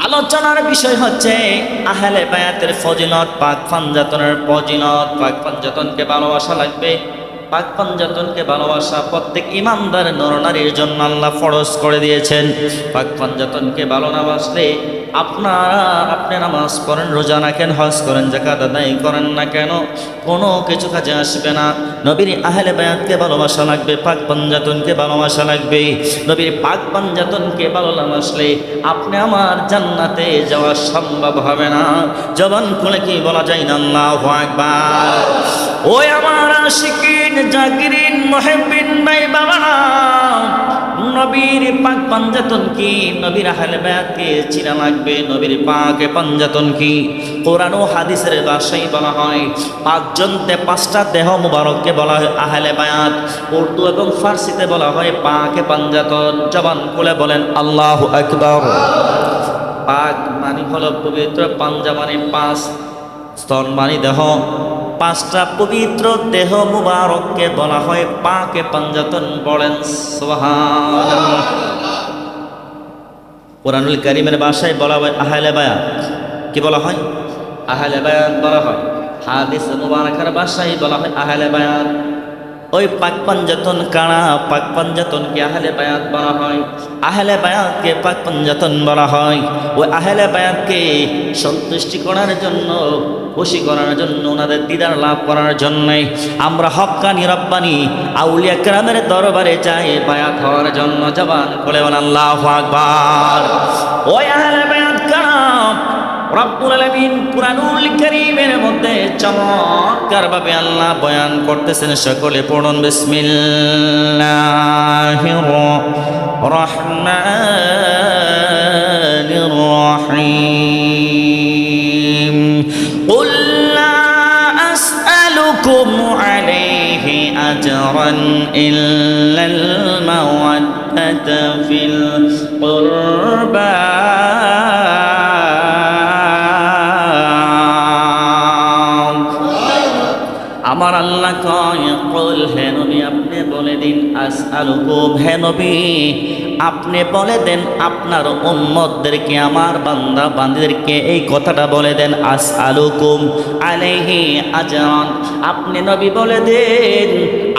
আলোচনার বিষয় হচ্ছে আহলে বায়াতের ফজিলত, পাক পাঞ্জাতনের ফজিলত। পাক পাঞ্জাতনকে ভালোবাসা লাগবে। পাক পাঞ্জাতনকে ভালোবাসা প্রত্যেক ইমানদার নরনারীর জন্য আল্লাহ ফরজ করে দিয়েছেন। পাক পাঞ্জাতনকে ভালো না বাসলে আপনি নামাজ পড়েন, রোজা রাখেন, হজ করেন, যাকাত আদায় করেন না কেন, কোনো কিছু কাজে আসবে না। নবীর আহলে বায়াতকে ভালোবাসা লাগবে, পাক পাঞ্জাতনকে ভালোবাসা লাগবে। নবীর পাক পাঞ্জাতনকে ভালো না বাসলে আপনি আমার জান্নাতে যাওয়া সম্ভব হবে না। জবান খুলে কি বলা যায় না আল্লাহু আকবার? ওই আমার আশিকিন, জাকিরিন, মুহিব্বিন ভাই বাবারা, নবীর পাক পাঞ্জাতন কি, নবীর আহলে বায়াতকে চিনা লাগবে। নবীর পাক পাঞ্জাতন কি? কোরআন ও হাদিসের ভাষায় বলা হয় পাঁচজনতে পাঁচটা দেহ মুবারককে বলা হয় আহলে বায়াত। উর্দু এবং ফার্সিতে বলা হয় পাক পাঞ্জাতন। জবান খুলে বলেন আল্লাহু আকবার। পাক মানে হলো পবিত্র, পাঞ্জা মানে পাঁচ, স্তন মানে দেহ। পাঁচটা পবিত্র দেহ মুবারককে বলা হয় পাকে পাঞ্জাতন। বলেন সুবহানাল্লাহ। কোরআনুল কারীমের ভাষায় বলা হয় আহলে বায়াত। কি বলা হয়? আহলে বায়াত বলা হয়। হাদিস মুবারকের ভাষায় বলা হয় আহলে বায়াত। ওই পাক পাঞ্জাতন কারা? পাক পাঞ্জাতনকে আহলে বায়াত বলা হয়। আহলে বায়াতকে পাক পাঞ্জাতন বলা হয়। ওই আহলে বায়াতকে সন্তুষ্টি করার জন্য, খুশি করার জন্য, ওনাদের দিদার লাভ করার জন্য আমরা হক্কানি রব্বানি আউলিয়া কেরামের দরবারে যাই বায়াত হওয়ার জন্য। জবান খুলে বলেন আল্লাহু আকবার। ওই আহলে বায়াত কারা? রব্বুল আলামিন কুরআনুল কারীমের মধ্যে চমৎকার ভাবে আল্লাহ বয়ান করতেছেন। সকলে পড়ুন বিসমিল্লাহির রহমানির রহিম। কুল লা আসআলুকুম আলাইহি আজরান ইল্লাল মাওয়াদ্দাতা ফিল কুরবা। আমার আল্লাহ কয়, কুল, হে নবী আপনি বলে দিন, আসআলুকুম, হে নবী আপনি বলে দেন আপনার উম্মতদেরকে, আমার বান্দা বান্দীদেরকে এই কথাটা বলে দেন, আসআলুকুম আলাইহি আজরান। আপনি নবী বলে দেন,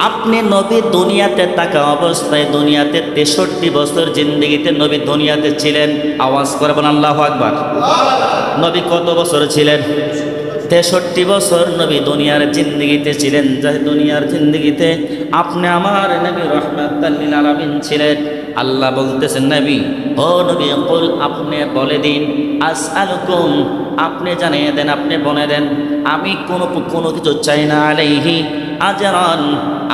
আপনি নবী দুনিয়াতে থাকা অবস্থায়, দুনিয়াতে 63 বছর জিন্দেগিতে নবী দুনিয়াতে ছিলেন। আওয়াজ করে বলেন আল্লাহু আকবার। নবী কত বছর ছিলেন? 63 বছর নবী দুনিয়ার জিন্দেগিতে ছিলেন। দুনিয়ার জিন্দেগিতে আপনি আমার নবী রাহমাতাল লিল আলামিন ছিলেন। আল্লাহ বলতেছেন নবী, ও নবী কুল, আপনি বলে দিন, আসআলুকুম, আপনি জানিয়ে দেন, আপনি বলে দেন, আমি কোনো কিছু চাই না, আলাইহি আজরান,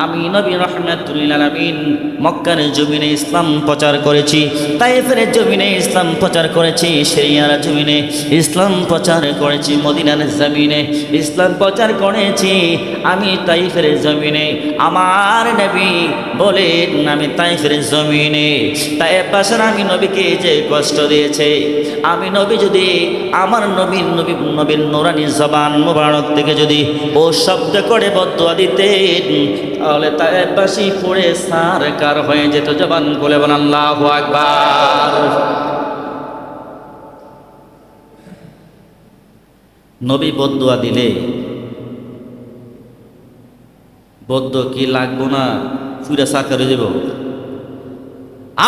আমি নবী রাহমাতুল লিল আলামিন মক্কার জমিনে ইসলাম প্রচার করেছি, তায়েফের জমিনে ইসলাম প্রচার করেছি, সিরিয়ার জমিনে ইসলাম প্রচার করেছি, মদিনার জমিনে ইসলাম প্রচার করেছি। আমি তায়েফের জমিনে আমার নবী বলেন, আমি তায়েফের জমিনে তায়েফবাসীর আমি নবীকে যে কষ্ট দিয়েছে, আমি নবী যদি আমার নবীর নূরানি জবান মুবারক থেকে যদি ও শব্দ করে বদদুয়া দিতেন, তাহলে তায়েফবাসী পড়ে সারকার হয়ে যেত। জবান খুলে বলেন আল্লাহু আকবার। নবী বদদুয়া দিলে বদ্দ কি লাগবো না, পুরা সারকার হয়ে যাব।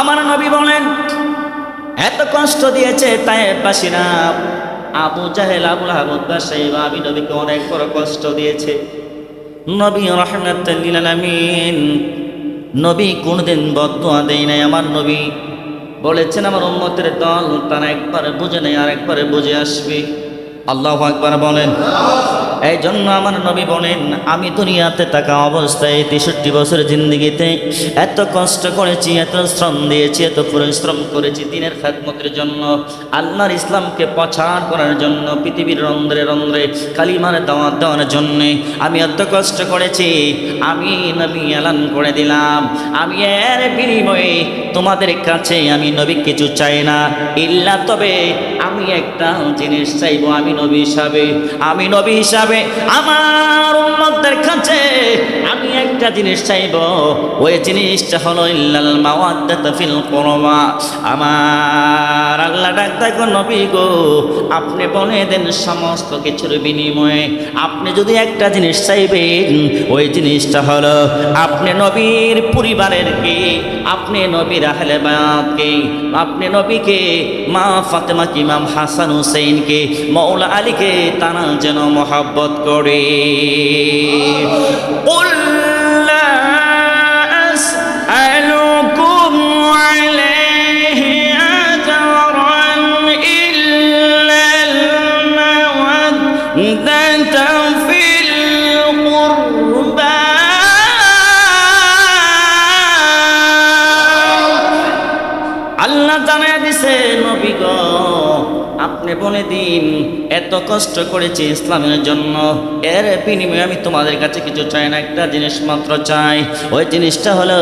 আমার নবী বলেন, এত কষ্ট দিয়েছে তায়েফবাসীরা, আবু জাহেল, আবুল আহাব, সাহেব আমি নবীকে অনেক বড় কষ্ট দিয়েছে। নবী রাহমাতুল লিল আলামিন নবী কোনদিন বদদুয়া দেয় নাই। আমার নবী বলেছেন, আমার উম্মতের দল তারা একবার বুঝে নেই, আর একবারে বুঝে আসবে। আল্লাহু আকবার বলেন। এই জন্য আমার নবী বলেন, আমি দুনিয়াতে থাকা অবস্থায় 63 বছর জিন্দেগিতে এত কষ্ট করেছি, এত শ্রম দিয়েছি, এত পরিশ্রম করেছি দিনের খেদমতের জন্য, আল্লাহর ইসলামকে প্রচার করার জন্য, পৃথিবীর রন্ধ্রে রন্ধ্রে কালিমার দাওয়াত দেওয়ার জন্য আমি এত কষ্ট করেছি। আমি নবী এলান করে দিলাম, আমি এর বিনিময়ে তোমাদের কাছে আমি নবী কিছু চাই না, ইল্লা তবে আমি একটা জিনিস চাইবো। আমি নবী হিসাবে যাবে, আমার উম্মতদের কাছে আমি একটা জিনিস চাইব, ওই জিনিসটা হলো ইল্লাল মাওয়াদ্দাতা ফিল কুরবা। আমার আল্লাহ ডাক দেখো নবী গো, আপনি বলে দেন সমস্ত কিছুর বিনিময়ে আপনি যদি একটা জিনিস চাইবেন, ওই জিনিসটা হলো আপনি নবীর পরিবারের কে, আপনি নবীর আহলে বায়াতকে, আপনি নবীকে, মা ফাতেমাকে, ইমাম হাসান হুসেইনকে, মৌলা আলীকে তারা যেন মহব্বত করে। আল্লাহ জানায় দিছে নবী গো, আপনি বলে দিন এত কষ্ট করেছি ইসলামের জন্য, এর বিনিময়ে আমি তোমাদের কাছে কিছু চাই না, একটা জিনিস মাত্র চাই। ওই জিনিসটা হলো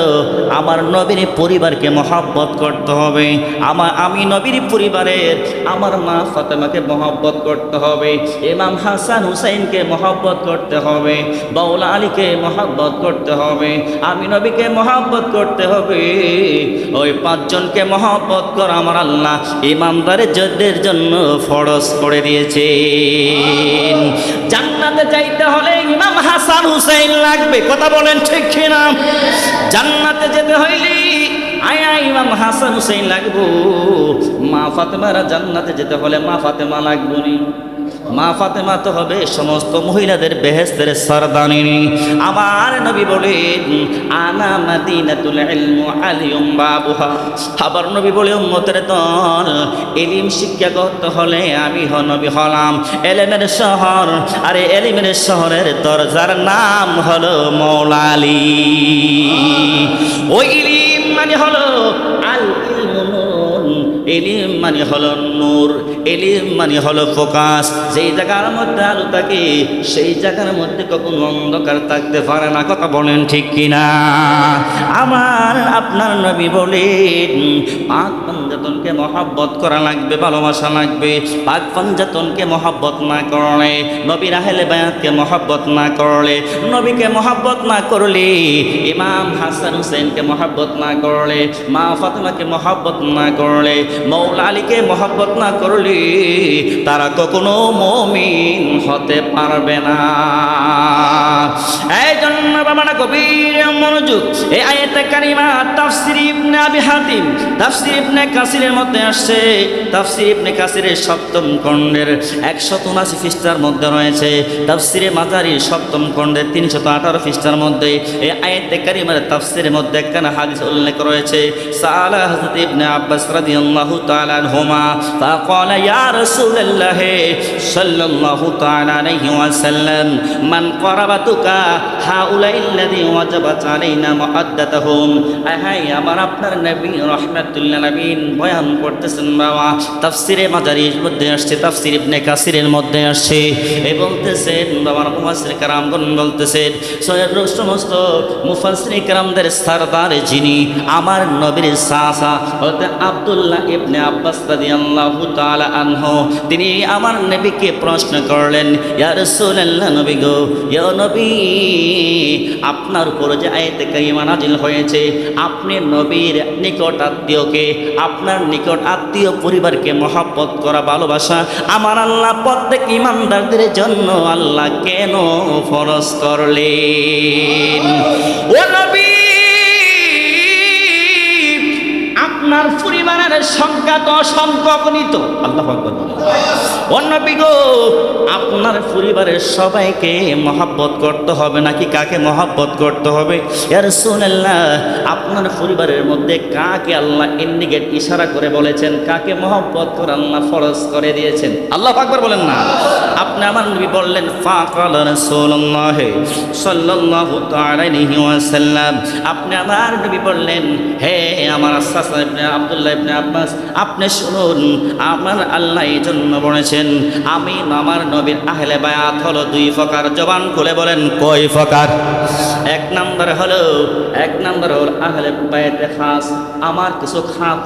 আমার নবীর পরিবারকে মহব্বত করতে হবে, আমি নবীর পরিবারের আমার মা ফাতেমাকে মহব্বত করতে হবে, ইমাম হাসান হুসাইনকে মহব্বত করতে হবে, মৌলা আলীকে মহব্বত করতে হবে, আমি নবীকে মহব্বত করতে হবে। ওই পাঁচজনকে মহব্বত করা আমার আল্লাহ ইমানদারের যুদ্ধের জন্য ফরজ করে দিয়েছেন। জান্নাতে যাইতে হলে ইমাম হাসান হুসাইন লাগবে, কথা বলেন ঠিক কিনা? জান্নাতে যেতে হইলে আয়া ইমাম হাসান হুসাইন লাগবো। মা ফাতেমারা জান্নাতে যেতে হলে মা ফাতেমা লাগবো নি? মা ফাতেমা তো হবে সমস্ত মহিলাদের বেহেশতের সরদারিনী। আমার নবী বলেন আনা মাদিনাতুল ইলম আলিয়ুম বাবুহা। আবার নবী বলে উম্মতের দল ইলম শিক্ষা করতে হলে আমি নবী হলাম এলেমের শহর, আরে এলিমের শহরের দরজার নাম হলো মৌলা আলী। ওই ইলম মানে হলো আল ইলমু, এলিম মানে হলো নূর, এলিম মানে হলো ফোকাস। যেই জায়গার মধ্যে আলো থাকে সেই জায়গার মধ্যে কখনো অন্ধকার থাকতে পারে না, কথা বলেন ঠিক কিনা? আমার আপনার নবী বলেন পাক পাঞ্জাতনকে মহব্বত করা লাগবে, ভালোবাসা লাগবে। পাক পাঞ্জাতনকে মহব্বত না করলে, নবীর আহলে বায়াতকে মহব্বত না করলে, নবীকে মহব্বত না করলে, ইমাম হাসান হুসেনকে মহব্বত না করলে, মা ফাতেমাকে মহব্বত না করলে, মৌলা আলীকে মহব্বত না করলে তারা কখনো মুমিন হতে পারবে না। এই জন্য বাবা না গভীর মনোযোগ, এই আয়াতে কারিমা তাফসীর ইবনে আবি হাতিম, তাফসীর ইবনে কাসিরের মধ্যে আসছে। তাফসীর ইবনে কাসিরের সপ্তম খণ্ডের 179 পৃষ্ঠার মধ্যে রয়েছে, তাফসীরে মাজারির সপ্তম খণ্ডের 318 পৃষ্ঠার মধ্যে এই আয়াতে কারিমার তাফসীরের মধ্যে একখানা হাদিস উল্লেখ রয়েছে। সাআলা হযরত ইবনে আব্বাস রাদিয়াল্লাহু তাআলা আনহুমা ফাকালা ইয়া রাসূলুল্লাহ সাল্লাল্লাহু তাআলা আলাইহি ওয়াসাল্লাম মান করাবাতুকা হাউলাইল্লাযী ওয়াজাবাত আলাইনা মুআদ্দাতুহুম। আহাই আমার আপনার নবী রাহমাতুল্লিল আলামিন বয়ান করতেছেন বাবা, তাফসীরে মাজারির মধ্যে আসছে, তাফসীর ইবনে কাসিরের মধ্যে আসছে। এই বলতেছেন বাবার মুফাসসির কেরামগণ বলতেছেন সমস্ত মুফাসসির কেরামদের সরদার যিনি আমার নবীর চাচা হযরত আব্দুল্লাহ ইবনে আব্বাস রাদিয়াল্লাহু তাআলা আনহু, তিনি আমার নবীকে প্রশ্ন করলেন ইয়া রাসূলুল্লাহ, নবী গো, ইয়া নবী, আপনার উপর যে আয়াতে কারিমা নাজিল হয়েছে আপনি নবীর নিকট আত্মীয়কে, আপনার নিকট আত্মীয় পরিবারকে মহব্বত করা, ভালোবাসা আমার আল্লাহ প্রত্যেক ইমানদারদের জন্য আল্লাহ কেন ফরজ করলেন? ও নবী, আপনার পরিবারের সংখ্যা তো অসংখ্য অগণিত। আল্লাহু আকবার। ও নবী গো, আপনার পরিবারের সবাইকে মহব্বত করতে হবে নাকি কাকে মহব্বত করতে হবে? ইয়া রাসূলুল্লাহ, আপনার পরিবারের মধ্যে কাকে আল্লাহ ইন্ডিকেট ইশারা করে বলেছেন কাকে মহব্বত করে আল্লাহ ফরজ করে দিয়েছেন? আল্লাহু আকবার বলেন না। আপনি আমার নবী বললেন ফাকালা রাসূলুল্লাহ সাল্লাল্লাহু তাআলা আলাইহি ওয়াসাল্লাম, আপনি আমার নবী বললেন হে আমার চাচা ইবনে আব্দুল্লাহ ইবনে আব্বাস, আপনি শুনুন, আমার আল্লাহ এই জন্য বলেছে বলছেন আমি আমার নবীর আহলে বায়াত হলো দুই প্রকার। জবান খুলে বলেন কয় প্রকার? এক নাম্বার হলো আহলে বায়াতে খাস, আমার কিছু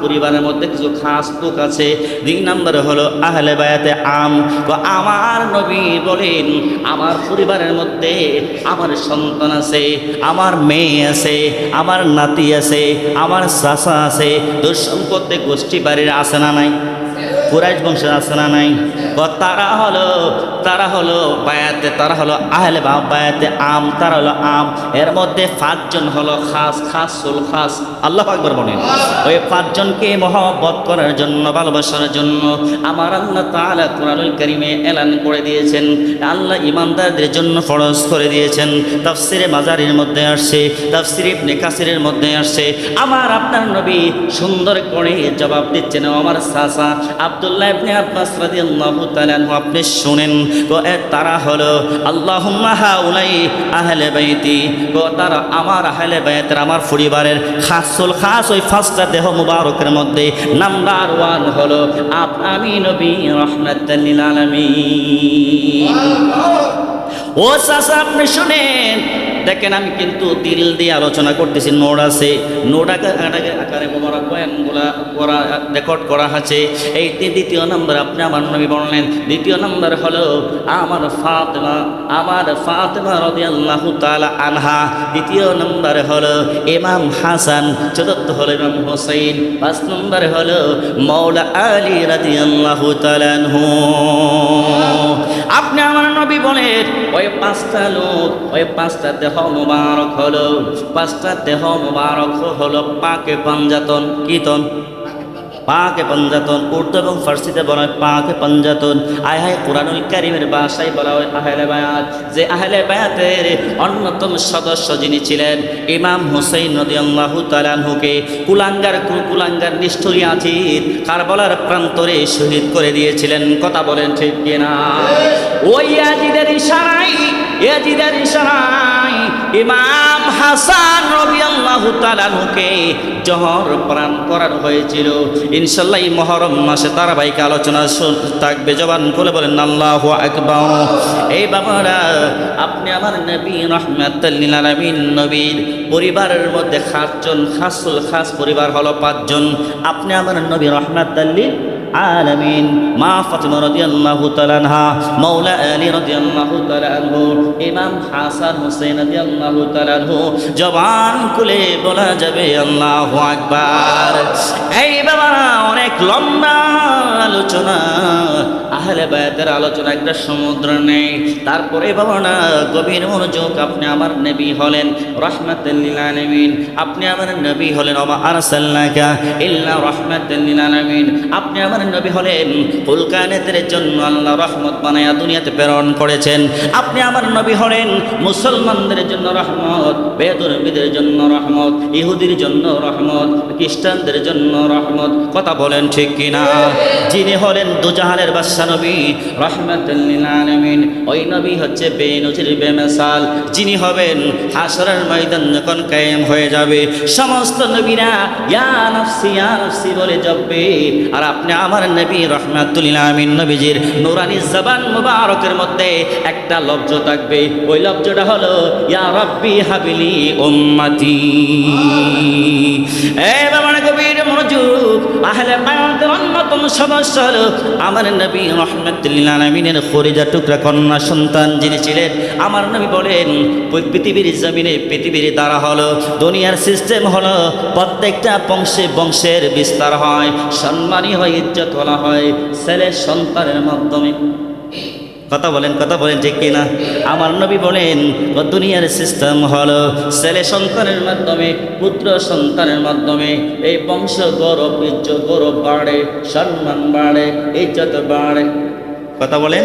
পরিবারের মধ্যে কিছু খাস লোক আছে। দুই নাম্বার হলো আহলে বায়াতে আম। তো আমার নবী বলেন আমার পরিবারের মধ্যে আমার সন্তান আছে, আমার মেয়ে আছে, আমার নাতি আছে, আমার চাচা আছে, দুঃসম্পত্তি গোষ্ঠী বাড়ির আছে না নাই? কুরাইশ বংশের আছে না নাই? তারা হলো বায়াতে, তারা হলো আহলে বায়াতে আম, তারা হলো আম। এর মধ্যে 5 জন হলো খাসুল খাস। আল্লাহু আকবার বলেন। ওই 5 জনকে মহব্বত করার জন্য, ভালোবাসার জন্য আমার আল্লাহ তাআলা কুরআনুল কারীমে এলান করে দিয়েছেন, আল্লাহ ঈমানদারদের জন্য ফরজ করে দিয়েছেন। তাফসিরে মাজারির মধ্যে আসছে, তাফসির ইবনে কাসিরের মধ্যে আসছে। আমার আপনার নবী সুন্দর করে জবাব দিচ্ছেন, আমার চাচা আব্দুল্লাহ ইবনে আব্বাস রাদিয়াল্লাহু তাআলা আনহু, আপনি শুনেন, তারা হলো আল্লাহুম্মা হাউলাই আহলে বাইতি, তারা আমার আহলে বাইতের, আমার পরিবারের খাসুল খাস। ওই 5টা দেহ মুবারকের মধ্যে নাম্বার 1 হলো আমি নবী রাহমাতাল লিল আলামিন। ও চাচা আপনি শুনেন, দেখেন আমি কিন্তু দিল দিয়ে আলোচনা করতেছি, নোট আছে, নোট আকারে মোবারক বয়ানগুলা রেকর্ড করা আছে। এই দ্বিতীয় নম্বর আপনি আমার নবী বললেন। দ্বিতীয় নম্বর হলো আমার ফাতেমা রাদিয়াল্লাহু তাআলা আনহা। দ্বিতীয় নম্বর হলো ইমাম হাসান। চতুর্থ হলো ইমাম হুসাইন। 5 নম্বর হলো মাওলা আলী রাদিয়াল্লাহু তাআলা আনহু। আপনি আমার নবী বলেন ওই 5টা লোক, ওই 5টা দেহ মুবারক হলো, 5টা দেহ মুবারক হলো পাকে পাঞ্জাতন। কীর্তন পাকে পাঞ্জাতন, উর্দু এবং ফার্সিতে বলা হয় পাকে পাঞ্জাতন। আয় হায় কুরআনুল কারীমের ভাষায় বলা হয় আহলে বায়াত। যে আহলে বায়াতের অন্যতম সদস্য যিনি ছিলেন ইমাম হুসাইন রাদিয়াল্লাহু তাআলা আনহুকে কুলাঙ্গার নিষ্ঠুরী আজির কারবালার প্রান্তরে শহীদ করে দিয়েছিলেন। কথা বলেন ঠিক কিনা? ওই ইয়াজিদের ইশারায় ইমাম হাসান রাদিয়াল্লাহু তাআলা আনহুকে জহর পান করানো হয়েছিল। ইনশাআল্লাহ এই মুহররম মাসে ধারাবাহিক আলোচনা থাকবে। জবান খুলে বলেন আল্লাহু আকবার। এই বাবারা, আপনি আমার নবী রাহমাতাল লিল আলামিন নবীর পরিবারের মধ্যে 5 জন খাসুল খাস পরিবার হলো 5 জন। আপনি আমার নবী রাহমাতাল লিল আলামিন, মা ফাতিমা রাদিয়াল্লাহু তাআলা আনহা, মাওলা আলী রাদিয়াল্লাহু তাআলা আনহু, ইমাম হাসান হুসাইন রাদিয়াল্লাহু তাআলা আনহু। জবান খুলে বলা যাবে আল্লাহু আকবার। এই বাবারা, অনেক লম্বা আলোচনা, আহলে বায়াতের আলোচনা একটা সমুদ্র নেই। তারপরে বাবারা গভীর মনোযোগ, আপনি আমার নবী হলেন রাহমাতাল লিল আলামিন, আপনি আমার নবী হলেন ওয়া মা আরসালনাকা ইল্লা রাহমাতাল লিল আলামিন। আপনি আমার নবী হলেন কুল কায়নাতের জন্য আল্লাহ রহমত বানায়া দুনিয়াতে প্রেরণ করেছেন। আপনি আমার নবী হলেন মুসলমানদের জন্য রহমত, বেদরবিদের জন্য রহমত, ইহুদির জন্য রহমত, খ্রিস্টানদের জন্য রহমত। কথা বলেন ঠিক কিনা? যিনি হলেন দুজাহানের বাদশা নবী রাহমাতুল লিল আলামিন, ওই নবী হচ্ছে বেনজির বেমিসাল। যিনি হবেন হাসরের ময়দান যখন কায়েম হয়ে যাবে, সমস্ত নবীরা ইয়া নাফসি বলে যাবে। আর আপনি আমার নবী রাহমাতুল লিল আলামিন নবীজির নূরানি জবান মুবারকের মধ্যে একটা লফজ থাকবে। ওই লফজটা হলো ইয়া রাব্বি হাবিলি উম্মতি। এই বাবা গভীর মনোযোগ, আহলে বায়াতের অন্যতম সদস্য হলো আমার নবী রাহমাতুল লিল আলামিনের খরিজা টুকরা কন্যা সন্তান যিনি ছিলেন। আমার নবী বলেন পৃথিবীর জমিনে, পৃথিবীর দ্বারা হলো দুনিয়ার সিস্টেম হলো প্রত্যেকটা বংশের বিস্তার হয়, সম্মানী হয়, ইজ্জত বলা হয় ছেলে সন্তানের মাধ্যমে। কথা বলেন ঠিক কিনা? আমার নবী বলেন দুনিয়ার সিস্টেম হলো ছেলে সন্তানের মাধ্যমে, পুত্র সন্তানের মাধ্যমে এই বংশ গৌরব, ইজ্জত গৌরব বাড়ে, সম্মান বাড়ে, ইজ্জত বাড়ে। কথা বলেন।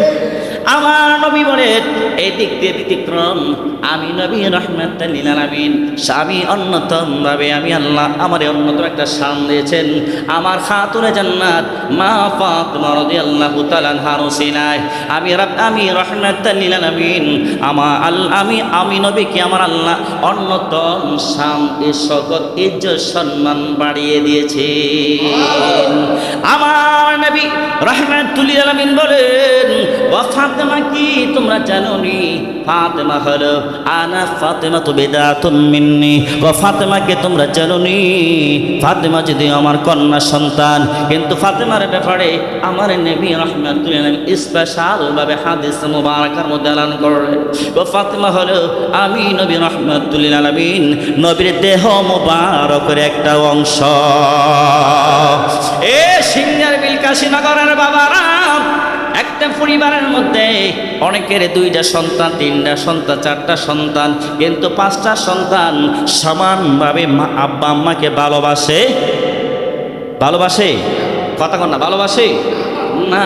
আমার নবী বলেন এই দিক দিয়ে ব্যতিক্রম, আমি নবী রাহমাতুল লিল আলামিন, স্বামী অন্যতম ভাবে আমি আল্লাহ আমারে অন্যতম একটা শান দিয়েছেন। আমার খাতুনে জান্নাত মা ফাতিমা রাদিয়াল্লাহু তাআলা আনহার ওসিলায় আমি রাহমাতুল লিল আলামিন আমি নবীকে আমার আল্লাহ অন্যতম শান ইজ্জত সম্মান বাড়িয়ে দিয়েছে। আমার নবী রাহমাতুল লিল আলামিন বলেন, ও ফাতেমা কি তোমরা জানো নি? ফাতেমা হলো আনা ফাতেমা তো বিদাতুন মিন্নি। ও ফাতেমাকে তোমরা জানো নি? ফাতেমা যদি আমার কন্যা সন্তান, কিন্তু ফাতেমার ব্যাপারে আমার নবী রাহমাতুল লিল আলামিন স্পেশাল ভাবে হাদিস মুবারাকার মধ্যে এলান করলেন, ও ফাতেমা হলো আমি নবী রাহমাতুল লিল আলামিন নবীর দেহ মুবারকের একটা অংশ। এ সিঙ্গার বিলকাশীনগরের বাবারা, একটা পরিবারের মধ্যে অনেকের 2টা সন্তান, 3টা সন্তান, 4টা সন্তান, কিন্তু 5টা সন্তান সমানভাবে আব্বা আম্মাকে ভালোবাসে। কথা কন না, ভালোবাসে না?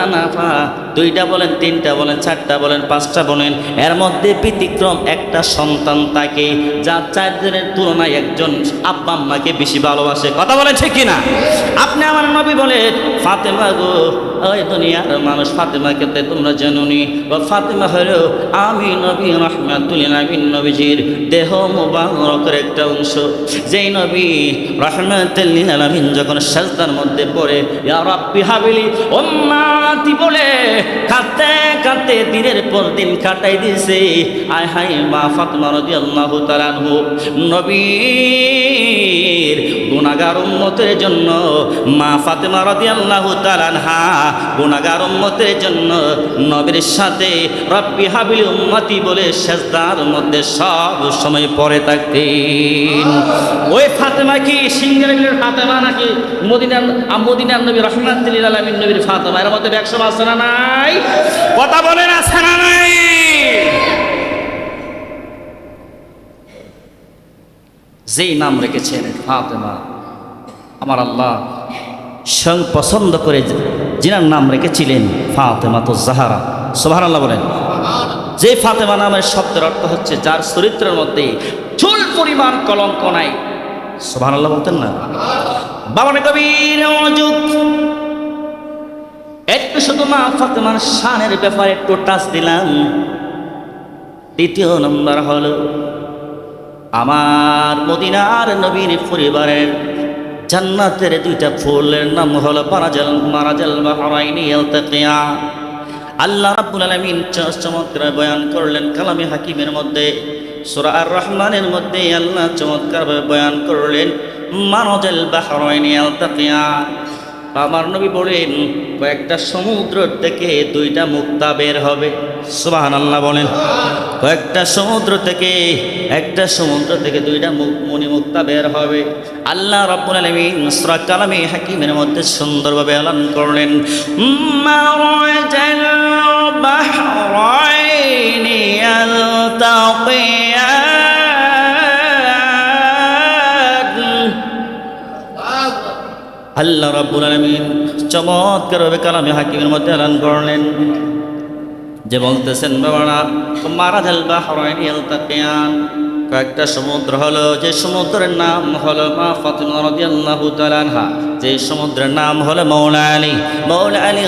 2টা বলেন, 3টা বলেন, 4টা বলেন, 5টা বলেন, এর মধ্যে ব্যতিক্রম একটা সন্তান থাকে যা 4 জনের তুলনায় একজন আব্বা আম্মাকে বেশি ভালোবাসে। কথা বলেন ঠিক কিনা? আপনি আমার নবী বলেন, ফাতেমা গো, ওই দুনিয়ার মানুষ ফাতেমাকে তোমরা জানোনি, ও ফাতেমা হলো আমি নবী রাহমাতুল লিল আলামিন নবীজির দেহ মুবারকের একটা অংশ। যেই নবী রাহমাতুল লিল আলামিন যখন সাজদার মধ্যে পড়ে ইয়া রাব্বি হাবিলি উম্মতি বলে কাঁদতে কাঁদতে দিনের পর দিন কাটাই দিয়েছে। আয় হায় মা ফাতেমা রাদিয়াল্লাহু তাআলা আনহু নবীর গুনাহগার উম্মতের জন্য, মা ফাতেমা রাদিয়াল্লাহু তাআলা আনহা গুনাহগার উম্মতের জন্য নবীর সাথে রব্বি হাবিলি উম্মতি বলে সাজদার মধ্যে সব সময় পড়ে থাকতেন। ওই ফাতেমা কি সিঙ্গারের ফাতেমা নাকি মদিনার নবী রাহমাতুল লিল আলামিন নবীর ফাতেমা? এর মধ্যে একশো আছে না নাই? কথা বলেন আছে না নাই? যেই নাম রেখেছেন ফাতেমা, আমার আল্লাহ পছন্দ করে যিনার নাম রেখেছিলেন ফাতেমা তো জাহারা। সুবহানাল্লাহ বলেন। যে ফাতেমা নামের শব্দের অর্থ হচ্ছে যার চরিত্রের মধ্যে চুল পরিমাণ কলঙ্ক নাই। সুবহানাল্লাহ বলতেন না? বাবানে কবির মনোযোগ, একটু শুধু মা ফাতেমার শানের ব্যাপারে একটু টাচ দিলাম। 2য় নম্বর হলো আমার মদিনার নবীর পরিবারের জান্নাতের 2টা ফুলের নাম হলো মারাজাল বাহরাইনি ইয়ালতাকিয়া। আল্লাহ রাব্বুল আলামিন চমৎকার বয়ান করলেন কালামে হাকিমের মধ্যে, সূরা আর রহমানের মধ্যে আল্লাহ চমৎকারভাবে বয়ান করলেন মারাজাল বাহরাইনি ইয়ালতাকিয়া। আমার নবী বলেন কয়েকটা সমুদ্র থেকে 2টা মুক্তা বের হবে। সুবহানাল্লাহ বলেন। কয়েকটা সমুদ্র থেকে, একটা সমুদ্র থেকে 2টা মণিমুক্তা বের হবে। আল্লাহ রাব্বুল আলামিন সূরা কালামে হাকিমের মধ্যে সুন্দরভাবে এলান করলেন মারাজাল বাহরাইনি ইয়ালতাকিয়ান। আল্লাহ রাব্বুল আলামিন চমৎকারভাবে কালামে হাকিমের মধ্যে এলান করলেন যে বলতেছেন বাবারা মারাজাল বাহরাইনি ইয়ালতাকিয়ান, কয়েকটা সমুদ্র হলো, যে সমুদ্রের নাম হলো মা ফাতিমা রাদিয়াল্লাহু তাআলা আনহা, যে সমুদ্রের নাম হলো মৌলা আলী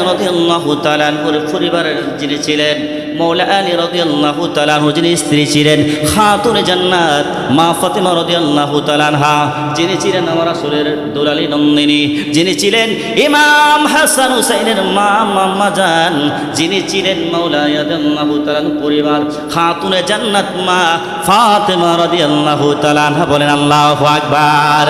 রাদিয়াল্লাহু তাআলা আনহুর পরিবারের যিনি ছিলেন, মৌলা আলী রাদিয়াল্লাহু তাআলা আনহু যিনি স্ত্রী ছিলেন খাতুনে জান্নাত মা ফাতিমা রাদিয়াল্লাহু তাআলা আনহা, যিনি ছিলেন আমার রাসূলের দুলালী নন্দিনী, যিনি ছিলেন ইমাম হাসান হুসাইনের মা আম্মা জান, যিনি ছিলেন মৌলা রাদিয়াল্লাহু তাআলা পরিবার খাতুনে জান্নাত মা ফাতিমা রাদিয়াল্লাহু তাআলা আনহা। বলেন আল্লাহু আকবার।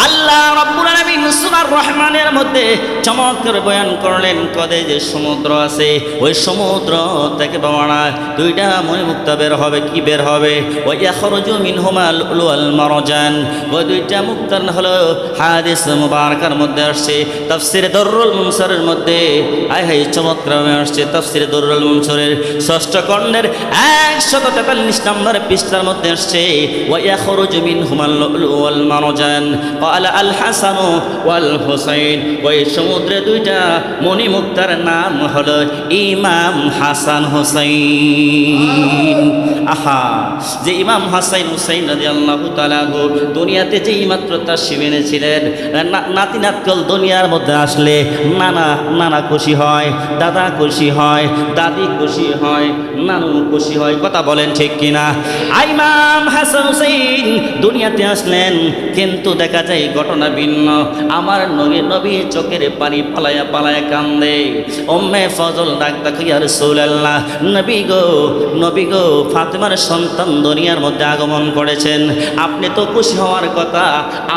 আল্লাহ রাব্বুল আলামিন সূরা আর রহমানের মধ্যে চমৎকার বয়ান করলেন কদে যে সমুদ্র আছে ওই সমুদ্র থেকে বাবারা 2টা মণিমুক্তা বের হবে। কি বের হবে? ওয়া ইয়াখরুজু মিনহুমা লুলু ওয়াল মারজান। ওই 2টা মুক্তার হলো হাদিস মুবারাকার মধ্যে আসছে, তাফসীরে দুররুল মুনসিরের মধ্যে আয় হায় চমৎকার আসছে। তাফসীরে দুররুল মুনসিরের 6ষ্ঠ খণ্ডের 143 নম্বর পৃষ্ঠার মধ্যে আসছে ওয়া ইয়াখরুজু মিনহুমা লুলু ওয়াল মারজান ক্বালা আল হাসান ওয়াল হুসাইন। ওই সমুদ্রে 2টা মণিমুক্তার নাম হলো ইমাম হাসান হুসাইন। হুসাইন। আহা, যে ইমাম হাসান হুসাইন রাদিয়াল্লাহু তাআলা দুনিয়াতে যেই মাত্র তাশরীফ এনেছিলেন, নাতি নাতকল দুনিয়ার মধ্যে আসলে নানা খুশি হয়, দাদা খুশি হয়, দাদি খুশি হয়, নানু খুশি হয়। কথা বলেন ঠিক কিনা? ইমাম হাসান হুসাইন দুনিয়াতে আসলেন, কিন্তু দেখা যায় ঘটনা ভিন্ন। আমার নবী চোখের পানি পালায়া পালায়া কান্দে। উম্মে ফজল ডাক ডাক, ইয়া রাসূলুল্লাহ, নবী গো, ফাতেমার সন্তান দুনিয়ার মধ্যে আগমন করেছেন, আপনি তো খুশি হওয়ার কথা,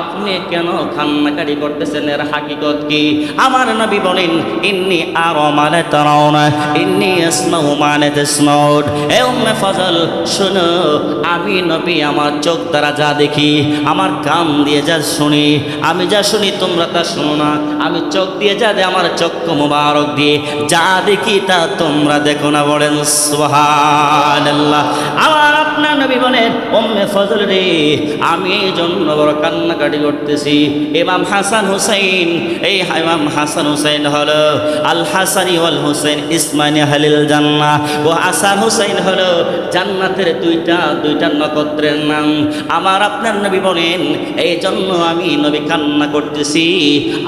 আপনি কেন কান্নাকাটি করতেছেন? এর হাকিকত কি? আমার নবী বলেন, ইন্নী আরা মা লা তারাউনা, ইন্নী আসমাউ মা লা তাসমাউন। এ উম্মে ফজল শোনো, আমি নবী আমার চোখ দ্বারা যা দেখি, আমার কান দিয়ে যা শুনি, আমি যা শুনি তোমরা তা শোনো না। আমি চোখ দিয়ে যা দে, আমার চক্ষু মুবারক দিয়ে যা দেখি তা তোমরা দেখো না। বলেন সুবহানাল্লাহ। আমার আপনার নবী বলেন, উম্মে ফজল রে, আমি এই জন্য বড় কান্নাকাটি করতেছি। ইমাম হাসান হুসাইন, এই ইমাম হাসান হুসাইন হলো আল হাসানি ওয়াল হুসাইন ইসমাইনি আহলিল জান্নাহ। ও হাসান হুসাইন হলো জান্নাতের দুইটা নক্ষত্রের নাম। আমার আপনার নবী বলেন, এই জন্য আমি নবী কান্না করতেছি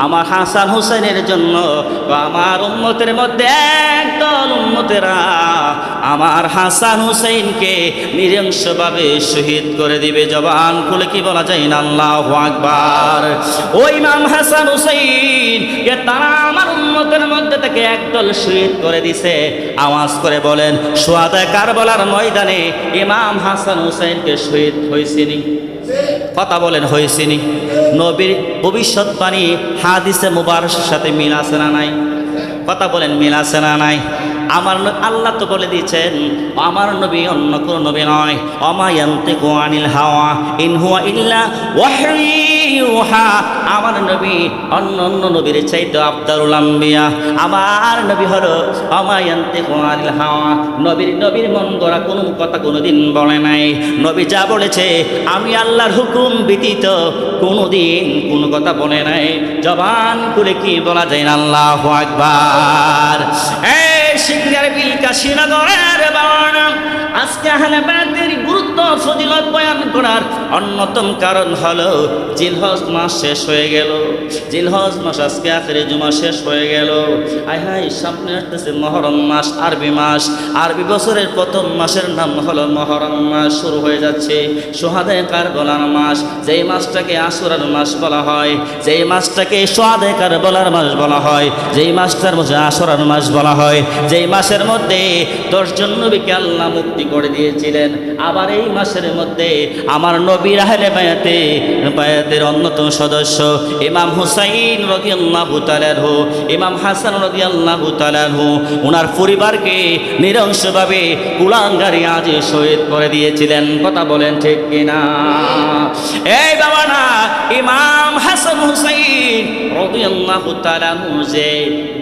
আমার হাসান হুসাইনের জন্য। আমার উম্মতের মধ্যে একদল উম্মতেরা আমার হাসান হুসাইনকে নৃশংসভাবে শহীদ করে দিবে। জবান খুলে কি বলা যায় না? আল্লাহু আকবার। ওই ইমাম হাসান হুসাইন কে তারা আমার উম্মতের মধ্যে থেকে একদল শহীদ করে দিছে। আওয়াজ করে বলেন, শুহাদায়ে কারবালার ময়দানে ইমাম হাসান হুসাইনকে শহীদ হয়েছিনি? কথা বলেন, হয়েছিনি? নবীর ভবিষ্যৎবাণী হাদিসে মুবারকের সাথে মিল আছে না নাই? কথা বলেন, মিল আছে না নাই? আমার আল্লাহ তো বলে দিয়েছেন, আমার নবী অন্য কোন নবী নয়। ওমা ইয়ানতিকু আনিল হাওয়া ইন হুয়া ইল্লা ওয়াহয়ু ইউহা। আমার নবী অন্য নবীর চাইতে আফদালুল আম্বিয়া। আমার নবী হলো ওমা ইয়ানতিকু আনিল হাওয়া। নবীর মন গড়া কোনো কথা কোনোদিন বলে নাই। নবী যা বলেছে, আমি আল্লাহর হুকুম ব্যতীত কোনোদিন কোনো কথা বলে নাই। জবান খুলে কি বলা যায় না? আল্লাহু আকবার। সিঙ্গার বিল কাশীনগরের বাবা, আজকে আহলে বায়তের গুরুত্ব ফজিলত বয়ান করার অন্যতম কারণ হলো জিলহজ মাস শেষ হয়ে গেল। জিলহজ মাস আজকে আখেরি জুমা শেষ হয়ে গেল। হায় সামনে আসতেছে মহরম মাস, আরবি মাস। আরবি বছরের প্রথম মাসের নাম হলো মহরম মাস। শুরু হয়ে যাচ্ছে শুহাদায়ে কারবালার মাস। যেই মাসটাকে আশুরার মাস বলা হয়, যেই মাসটাকে শুহাদায়ে কারবালার মাস বলা হয়, যেই মাসটার মধ্যে আশুরার মাস বলা হয়, যেই মাসের মধ্যে 10 জন নবীকে আল্লাহ মুক্তি করে দিয়েছিলেন। আবার এই মাসের মধ্যে আমার নবীর আহলে বায়াতের অন্যতম সদস্য ইমাম হুসাইন রাদিয়াল্লাহু তাআলা আনহু, ইমাম হাসান রাদিয়াল্লাহু তাআলা আনহু ওনার পরিবারকে নৃশংসভাবে কুলাঙ্গারি আজে শহীদ করে দিয়েছিলেন। কথা বলেন ঠিক কিনা? এই বাবা না, ইমাম হাসান হুসাইন রাদিয়াল্লাহু তাআলা আনহু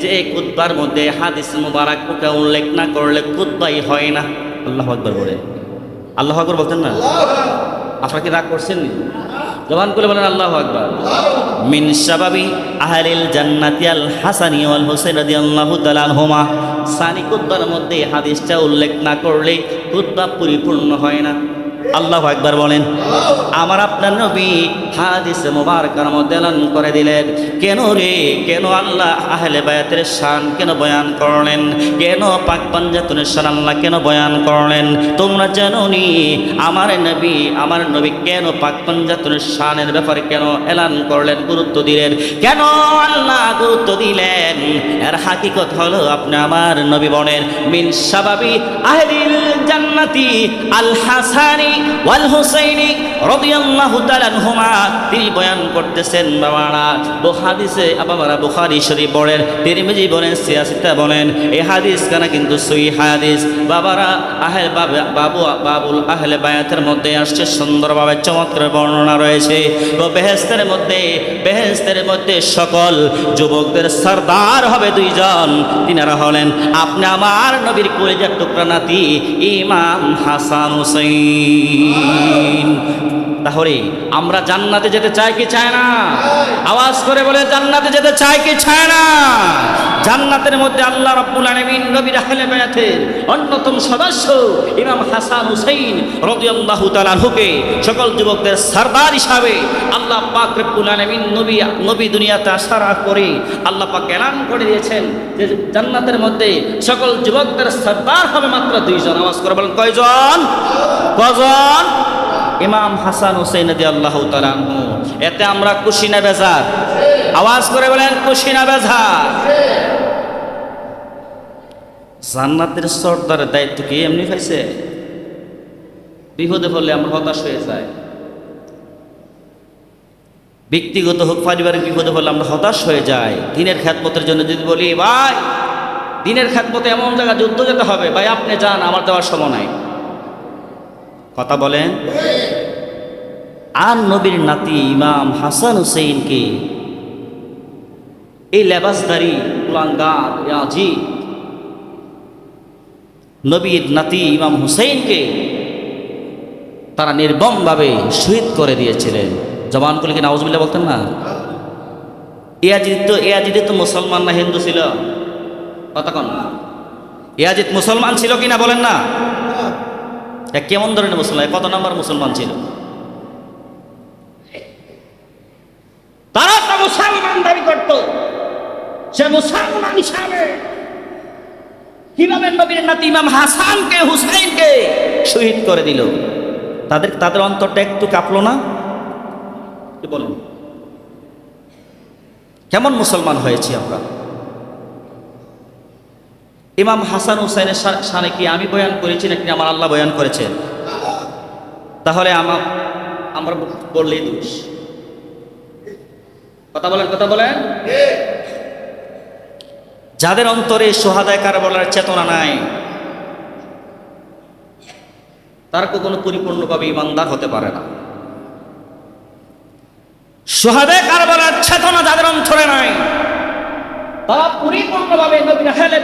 যে খুতবার মধ্যে হাদিস মুবারক ওকে উল্লেখ না করলে খুতবাই হয় না। আল্লাহু আকবার বলে, আল্লাহু আকবার বলতেন না? আপনারা কি রাগ করছেন? জবান করে বলেন আল্লাহু আকবার। মিন শাবাবি আহলিল জান্নাতি আল হাসানি ওয়াল হুসাইন রাদিয়াল্লাহু তাআলা আনহুমা। সানি খুতবার মধ্যে হাদিসটা উল্লেখ না করলে খুতবা পরিপূর্ণ হয় না। আল্লাহু আকবার বলেন। আমার আপনার নবী হাদিসে মুবারকার মধ্যে এলান করে দিলেন, কেন রে, কেন আল্লাহ আহলে বায়াতের শান কেন বয়ান করলেন? কেন পাক পাঞ্জাতনের শান আল্লাহ কেন বয়ান করলেন? তোমরা জানো নি আমার নবী কেন পাক পাঞ্জাতনের শানের ব্যাপারে কেন এলান করলেন, গুরুত্ব দিলেন? কেন আল্লাহ গুরুত্ব দিলেন? এর হাকিকত হলো, আপনি আমার নবী বলেন, মিন শাবাবি আহলিল জান্নাতি আল হাসানি ওয়াল হুসাইনি রাদিয়াল্লাহু তাআলা আনহুমা। তিনি বয়ান করতেছেন বাবারা, হাদিসে বাবারা বুখারী শরীফ বলেন, তিরমিজি বলেন, সিয়াসিতা বলেন, এই হাদিস কানা কিন্তু সহিহ হাদিস বাবারা। বাবুল আহলে বায়াতের মধ্যে আসছে, সুন্দরভাবে চমৎকার বর্ণনা রয়েছে। তো বেহেশতের মধ্যে সকল যুবকদের সরদার হবে 2 জন। তিনারা হলেন আপনি আমার নবীর কলিজার টুকরা নাতি ইমাম হাসান হুসাইন। তাহলে আমরা জান্নাতে যেতে চাই কি চায় না? আওয়াজ করে বলে জান্নাতে যেতে চাই কি চায় না? জান্নাতের মধ্যে আল্লাহ রাব্বুল আলামিন নবীর আহলে বায়াতের অন্যতম সদস্য ইমাম হাসান হুসাইন রাদিয়াল্লাহু তাআলা আনহুকে সকল যুবকদের সরদার হিসাবে আল্লাহ পাক রব্বুল আলামিন নবী দুনিয়াতে আসার পরে আল্লাহ পাক এলান করে দিয়েছেন যে জান্নাতের মধ্যে সকল যুবকদের সরদার হবে মাত্র দুইজন। আওয়াজ করে বলেন কয়জন? কজন? ইমাম হাসান হুসাইন রাদিয়াল্লাহু তাআলা আনহু। এতে আমরা খুশি না বেজার? আওয়াজ করে বলেন খুশি না বেজার? জান্নাতের সর্দারের দায়িত্ব কি এমনি পাইছে? বিপদে পড়লে আমরা হতাশ হয়ে যাই, ব্যক্তিগত হোক পারিবারিক বিপদে পড়লে আমরা হতাশ হয়ে যাই। দিনের খেদমতের জন্য যদি বলি ভাই দিনের খেদমতে এমন জায়গা যুদ্ধ যেতে হবে, ভাই আপনি যান, আমার যাওয়ার সময় নাই। কথা বলেন। আর নবীর নাতি ইমাম হাসান হুসেইনকে এই লেবাসদারি কুলাঙ্গার ইয়াজি নবীর নাতি ইমাম হুসেইনকে তারা নির্মমভাবে শহীদ করে দিয়েছিলেন। জবান করে কি নাউজুবিল্লাহ বলতেন না? ইয়াজিদ তো মুসলমান না হিন্দু ছিল? কথা কন। ইয়াজিদ মুসলমান ছিল কিনা বলেন না? কেমন ধরনের মুসলমান, কত নাম্বার মুসলমান ছিল? তারা তো মুসলমান দাবি করত। সে মুসলমান হিসাবে কিভাবে নবীর নাতি ইমাম হাসানকে হুসাইনকে শহীদ করে দিল? তাদের অন্তরটা একটু কাঁপলো না? কি বলেন? কেমন মুসলমান হয়েছি আমরা? ইমাম হাসান হুসাইনের শানে কি আমি বয়ান করেছি নাকি আমার আল্লাহ বয়ান করেছেন? তাহলে আমরা বললেই দোষ। কথা বলেন, কথা বলেন। যাদের অন্তরে সোহাদায় কারবালার চেতনা নাই তারা কখনো পরিপূর্ণভাবে ইমানদার হতে পারে না। সোহাদায় কারবালার চেতনা যাদের অন্তরে নাই তারা পরিপূর্ণভাবে নবীর আহলে